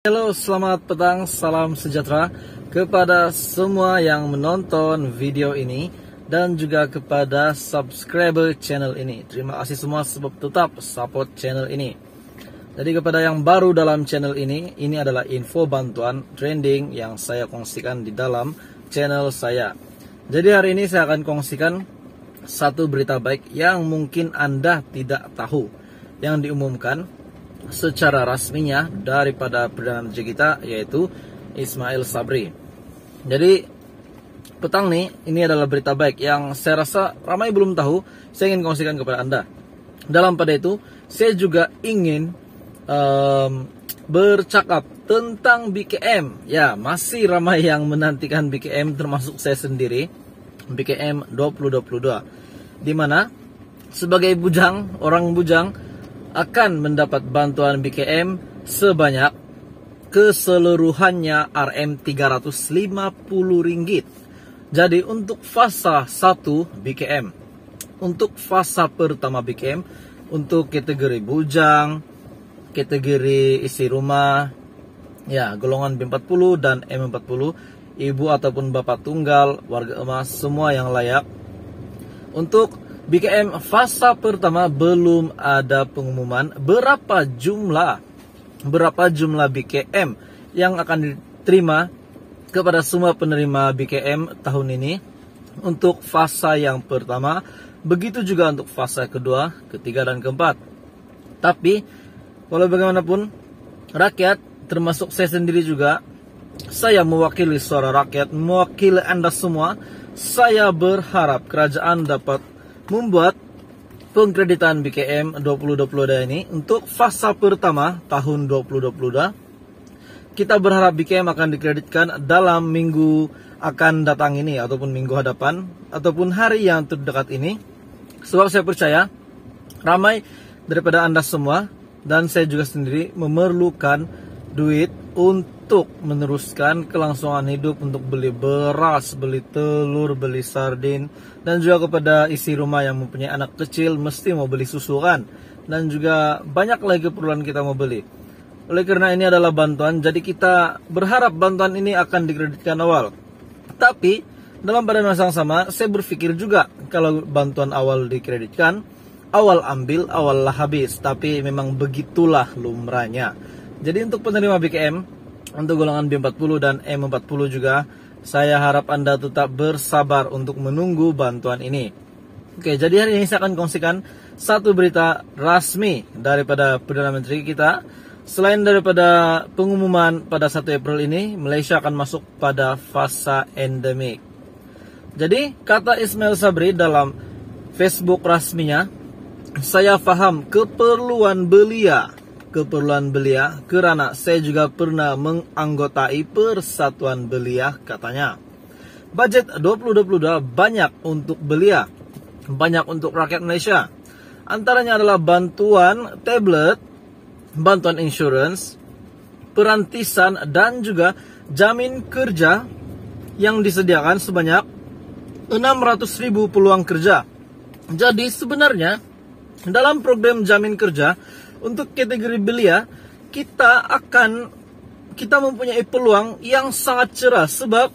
Halo, selamat petang, salam sejahtera kepada semua yang menonton video ini dan juga kepada subscriber channel ini. Terima kasih semua sebab tetap support channel ini. Jadi kepada yang baru dalam channel ini adalah info bantuan trending yang saya kongsikan di dalam channel saya. Jadi hari ini saya akan kongsikan satu berita baik yang mungkin Anda tidak tahu, yang diumumkan secara rasminya daripada Perdana Menteri kita, yaitu Ismail Sabri. Jadi petang nih, ini adalah berita baik yang saya rasa ramai belum tahu. Saya ingin kongsikan kepada Anda. Dalam pada itu, saya juga ingin bercakap tentang BKM. Ya, masih ramai yang menantikan BKM, termasuk saya sendiri. BKM 2022, di mana sebagai bujang, orang bujang akan mendapat bantuan BKM sebanyak keseluruhannya Rp350. Jadi untuk fasa 1 BKM, untuk fasa pertama BKM, untuk kategori bujang, kategori isi rumah, ya golongan B40 dan M40, ibu ataupun bapak tunggal, warga emas, semua yang layak. Untuk BKM fasa pertama belum ada pengumuman berapa jumlah BKM yang akan diterima kepada semua penerima BKM tahun ini untuk fasa yang pertama, begitu juga untuk fasa kedua, ketiga dan keempat. Tapi walau bagaimanapun, rakyat termasuk saya sendiri juga, saya mewakili suara rakyat, mewakili Anda semua. Saya berharap kerajaan dapat membuat pengkreditan BKM 2022 ini untuk fasa pertama tahun 2022. Kita berharap BKM akan dikreditkan dalam minggu akan datang ini, ataupun minggu hadapan, ataupun hari yang terdekat ini. Sebab saya percaya ramai daripada Anda semua dan saya juga sendiri memerlukan duit untuk meneruskan kelangsungan hidup, untuk beli beras, beli telur, beli sardin, dan juga kepada isi rumah yang mempunyai anak kecil mesti mau beli susu kan, dan juga banyak lagi keperluan kita mau beli. Oleh karena ini adalah bantuan, jadi kita berharap bantuan ini akan dikreditkan awal. Tapi dalam pada masa yang sama, saya berpikir juga kalau bantuan awal dikreditkan, awal ambil, awal lah habis. Tapi memang begitulah lumrahnya. Jadi untuk penerima BKM, untuk golongan B40 dan M40 juga, saya harap Anda tetap bersabar untuk menunggu bantuan ini. Oke, jadi hari ini saya akan kongsikan satu berita rasmi daripada Perdana Menteri kita. Selain daripada pengumuman pada 1 April ini, Malaysia akan masuk pada fasa endemik. Jadi, kata Ismail Sabri dalam Facebook rasminya, saya faham keperluan belia kerana saya juga pernah menganggotai Persatuan Belia, katanya. Budget 2022 banyak untuk belia, banyak untuk rakyat Malaysia. Antaranya adalah bantuan tablet, bantuan insurans, perantisan, dan juga jamin kerja yang disediakan sebanyak 600.000 peluang kerja. Jadi sebenarnya dalam program jamin kerja untuk kategori belia, kita mempunyai peluang yang sangat cerah. Sebab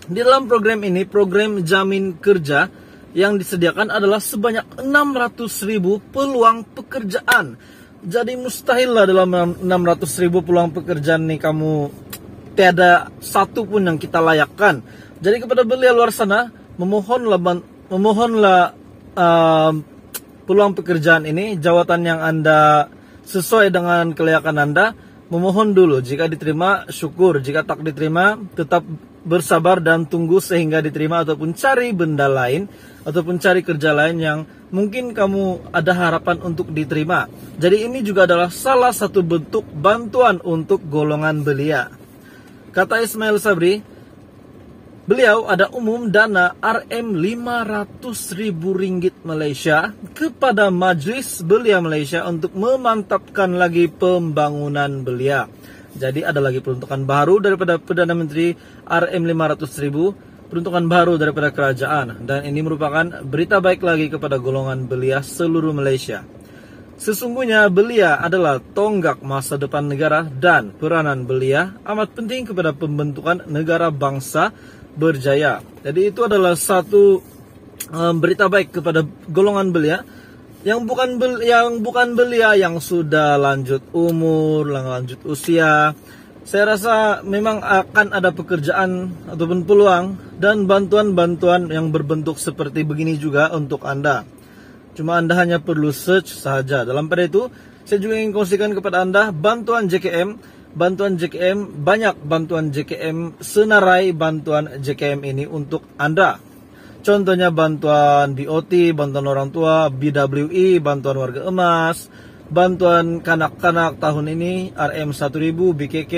di dalam program ini, program jamin kerja yang disediakan adalah sebanyak 600.000 peluang pekerjaan. Jadi mustahil lah dalam 600.000 peluang pekerjaan nih kamu tiada satu pun yang kita layakkan. Jadi kepada belia luar sana, memohonlah peluang pekerjaan ini, jawatan yang Anda sesuai dengan kelayakan Anda, memohon dulu. Jika diterima, syukur. Jika tak diterima, tetap bersabar dan tunggu sehingga diterima, ataupun cari benda lain, ataupun cari kerja lain yang mungkin kamu ada harapan untuk diterima. Jadi ini juga adalah salah satu bentuk bantuan untuk golongan belia. Kata Ismail Sabri, beliau ada umum dana Rm500.000 Malaysia kepada Majlis Belia Malaysia untuk memantapkan lagi pembangunan belia. Jadi ada lagi peruntukan baru daripada Perdana Menteri, Rm500.000, peruntukan baru daripada kerajaan. Dan ini merupakan berita baik lagi kepada golongan belia seluruh Malaysia. Sesungguhnya belia adalah tonggak masa depan negara dan peranan belia amat penting kepada pembentukan negara bangsa berjaya. Jadi itu adalah satu berita baik kepada golongan belia yang bukan belia yang sudah lanjut umur, lanjut usia. Saya rasa memang akan ada pekerjaan ataupun peluang dan bantuan-bantuan yang berbentuk seperti begini juga untuk Anda. Cuma Anda hanya perlu search saja. Dalam pada itu, saya juga ingin kongsikan kepada Anda bantuan JKM. Bantuan JKM, banyak bantuan JKM, senarai bantuan JKM ini untuk Anda. Contohnya bantuan BOT, bantuan orang tua, BWI, bantuan warga emas, bantuan kanak-kanak tahun ini, RM 1000, BKK,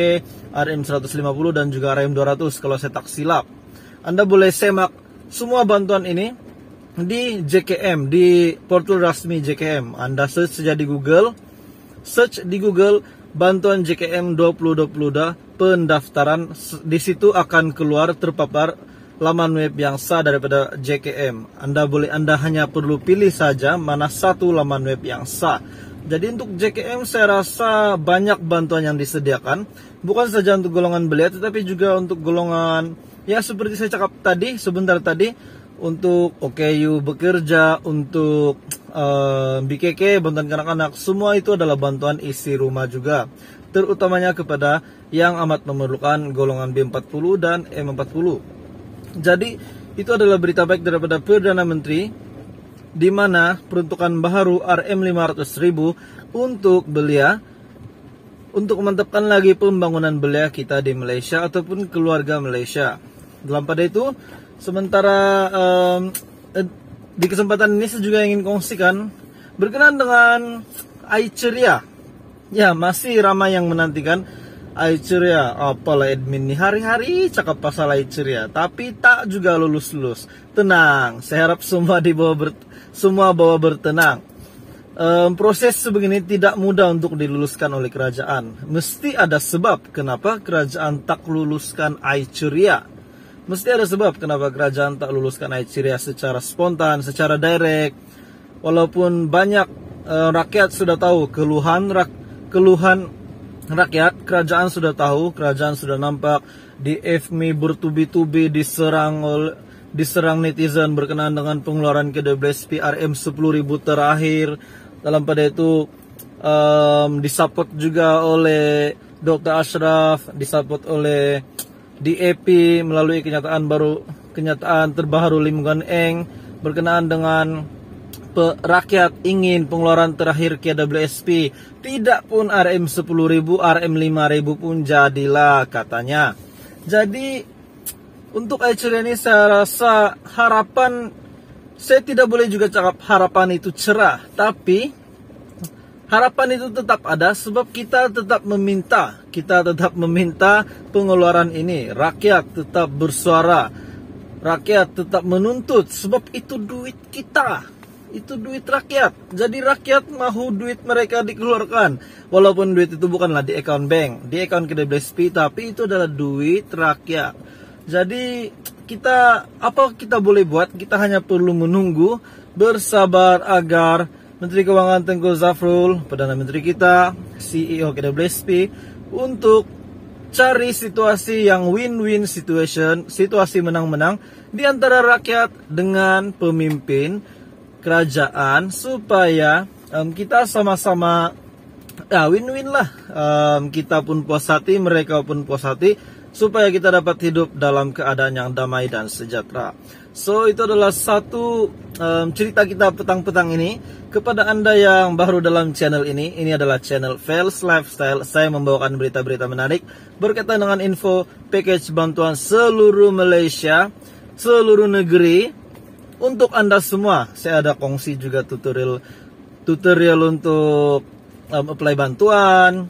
RM 150, dan juga RM 200 kalau saya tak silap. Anda boleh semak semua bantuan ini di JKM, di portal resmi JKM. Anda search saja di Google, bantuan JKM 2020 pendaftaran. Di situ akan keluar terpapar laman web yang sah daripada JKM. Anda hanya perlu pilih saja mana satu laman web yang sah. Jadi untuk JKM saya rasa banyak bantuan yang disediakan, bukan saja untuk golongan belia tetapi juga untuk golongan ya seperti saya cakap tadi sebentar tadi, untuk OKU bekerja, untuk BKK, bantuan kanak-kanak, semua itu adalah bantuan isi rumah juga. Terutamanya kepada yang amat memerlukan golongan B40 dan M40. Jadi itu adalah berita baik daripada Perdana Menteri, di mana peruntukan baru RM 500.000 untuk belia, untuk memantapkan lagi pembangunan belia kita di Malaysia ataupun keluarga Malaysia. Dalam pada itu, sementara di kesempatan ini saya juga ingin kongsikan berkenaan dengan Aiceria. Ya, masih ramai yang menantikan Aiceria. Apalah admin nih hari-hari cakap pasal Aiceria, tapi tak juga lulus-lulus. Tenang, saya harap semua bawa bertenang. Proses sebegini tidak mudah untuk diluluskan oleh kerajaan. Mesti ada sebab kenapa kerajaan tak luluskan Aiceria. Mesti ada sebab kenapa kerajaan tak luluskan Aiceria secara spontan, secara direct. Walaupun banyak rakyat sudah tahu keluhan rakyat, kerajaan sudah tahu, kerajaan sudah nampak di FMI bertubi-tubi diserang netizen berkenaan dengan pengeluaran KWSP RM 10.000 terakhir. Dalam pada itu disupport juga oleh Dr. Ashraf, disupport oleh DAP melalui kenyataan terbaru Lim Guan Eng berkenaan dengan rakyat ingin pengeluaran terakhir KWSP. Tidak pun RM 10.000, RM 5.000 pun jadilah katanya. Jadi untuk Aiceria ini saya rasa harapan, saya tidak boleh juga cakap harapan itu cerah, tapi harapan itu tetap ada sebab kita tetap meminta pengeluaran ini. Rakyat tetap bersuara, rakyat tetap menuntut sebab itu duit kita, itu duit rakyat. Jadi rakyat mahu duit mereka dikeluarkan, walaupun duit itu bukanlah di account bank, di account KWSP, tapi itu adalah duit rakyat. Jadi apa kita boleh buat? Kita hanya perlu menunggu, bersabar agar Menteri Keuangan Tengku Zafrul, Perdana Menteri kita, CEO KWSP, untuk cari situasi yang win-win situation, situasi menang-menang di antara rakyat dengan pemimpin kerajaan, supaya kita sama-sama win-win lah. Kita pun puas hati, mereka pun puas hati, supaya kita dapat hidup dalam keadaan yang damai dan sejahtera. So itu adalah satu cerita kita petang-petang ini. Kepada Anda yang baru dalam channel ini adalah channel Fels Lifestyle. Saya membawakan berita-berita menarik berkaitan dengan info package bantuan seluruh Malaysia, seluruh negeri untuk Anda semua. Saya ada kongsi juga tutorial untuk apply bantuan.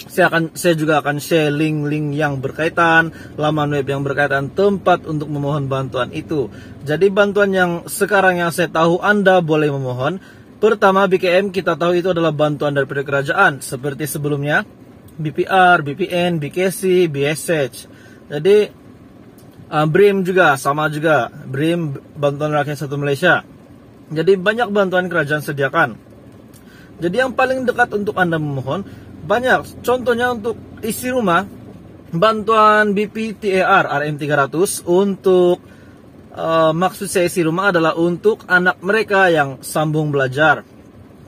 Saya juga akan share link-link yang berkaitan, laman web yang berkaitan, tempat untuk memohon bantuan itu. Jadi bantuan yang sekarang yang saya tahu Anda boleh memohon. Pertama, BKM kita tahu itu adalah bantuan daripada kerajaan, seperti sebelumnya BPR, BPN, BKC, BSH. Jadi BRIM juga sama juga, BRIM Bantuan Rakyat Satu Malaysia. Jadi banyak bantuan kerajaan sediakan. Jadi yang paling dekat untuk Anda memohon banyak. Contohnya untuk isi rumah, bantuan BPTAR RM300 untuk maksud saya isi rumah adalah untuk anak mereka yang sambung belajar.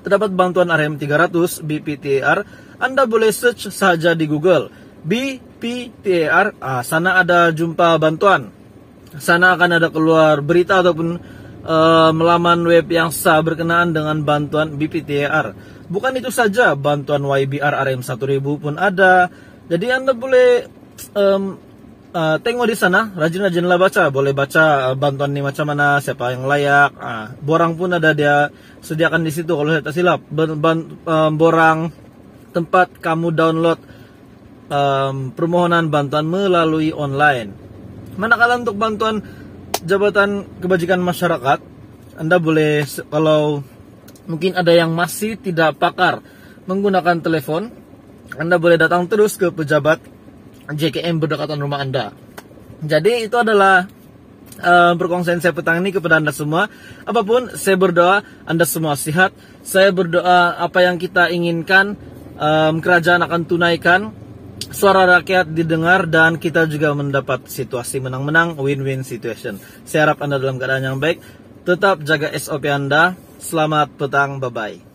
Terdapat bantuan RM300 BPTAR, Anda boleh search saja di Google BPTAR, sana ada jumpa bantuan. Sana akan ada keluar berita ataupun melaman web yang sah berkenaan dengan bantuan BPTAR. Bukan itu saja, bantuan YBR RM1000 pun ada. Jadi Anda boleh tengok di sana, rajin-rajinlah baca. Boleh baca bantuan ini macam mana, siapa yang layak. Borang pun ada dia sediakan di situ kalau saya tak silap. Borang tempat kamu download permohonan bantuan melalui online. Manakala untuk bantuan Jabatan Kebajikan Masyarakat, Anda boleh, kalau mungkin ada yang masih tidak pakar menggunakan telepon, Anda boleh datang terus ke pejabat JKM berdekatan rumah Anda. Jadi itu adalah perkongsian saya petang ini kepada Anda semua. Apapun, saya berdoa Anda semua sehat. Saya berdoa apa yang kita inginkan kerajaan akan tunaikan, suara rakyat didengar, dan kita juga mendapat situasi menang-menang, win-win situation. Saya harap Anda dalam keadaan yang baik. Tetap jaga SOP Anda. Selamat petang, bye-bye.